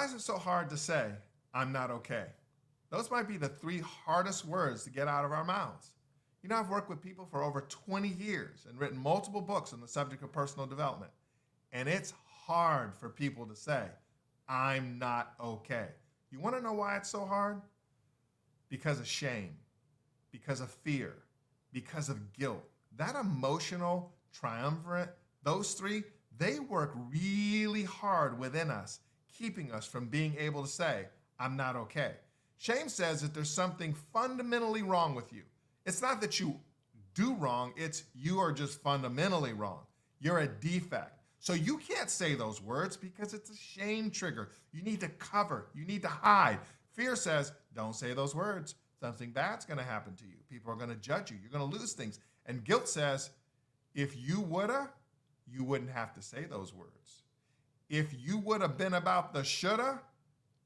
Why is it so hard to say, I'm not okay? Those might be the three hardest words to get out of our mouths. You know, I've worked with people for over 20 years and written multiple books on the subject of personal development. And it's hard for people to say, I'm not okay. You want to know why it's so hard? Because of shame, because of fear, because of guilt. That emotional triumvirate, those three, they work really hard within us, keeping us from being able to say, I'm not okay. Shame says that there's something fundamentally wrong with you. It's not that you do wrong, it's you are just fundamentally wrong. You're a defect. So you can't say those words because it's a shame trigger. You need to cover, you need to hide. Fear says, don't say those words. Something bad's gonna happen to you. People are gonna judge you. You're gonna lose things. And guilt says, if you woulda, you wouldn't have to say those words. If you would have been about the shoulda,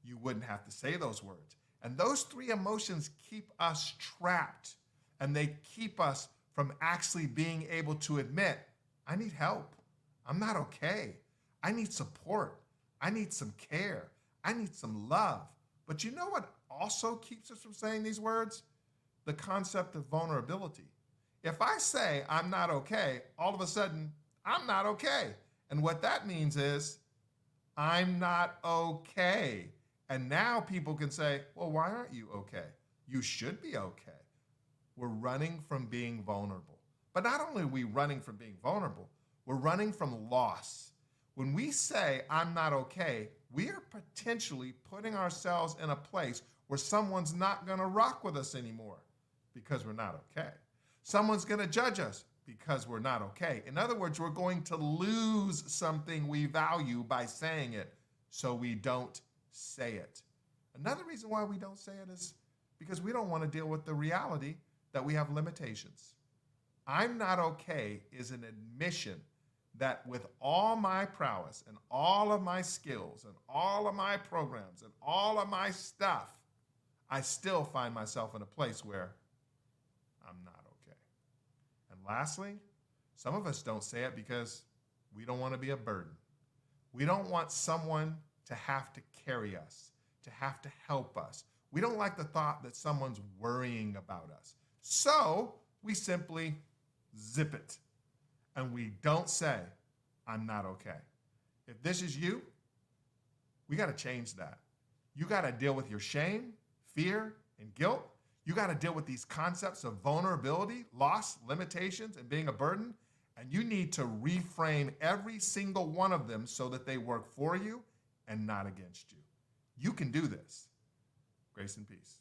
you wouldn't have to say those words. And those three emotions keep us trapped, and they keep us from actually being able to admit, I need help. I'm not okay. I need support. I need some care. I need some love. But you know what also keeps us from saying these words? The concept of vulnerability. If I say I'm not okay, all of a sudden, I'm not okay. And what that means is, I'm not okay. And now people can say, well, why aren't you okay? You should be okay. We're running from being vulnerable. But not only are we running from being vulnerable, we're running from loss. When we say, I'm not okay, we are potentially putting ourselves in a place where someone's not gonna rock with us anymore because we're not okay. Someone's gonna judge us because we're not okay. In other words, we're going to lose something we value by saying it, so we don't say it. Another reason why we don't say it is because we don't want to deal with the reality that we have limitations. I'm not okay is an admission that with all my prowess and all of my skills and all of my programs and all of my stuff, I still find myself in a place where I'm not okay. And lastly, some of us don't say it because we don't want to be a burden. We don't want someone to have to carry us, to have to help us. We don't like the thought that someone's worrying about us. So we simply zip it. And we don't say, I'm not okay. If this is you, we got to change that. You got to deal with your shame, fear, and guilt. You got to deal with these concepts of vulnerability, loss, limitations, and being a burden. And you need to reframe every single one of them so that they work for you and not against you. You can do this. Grace and peace.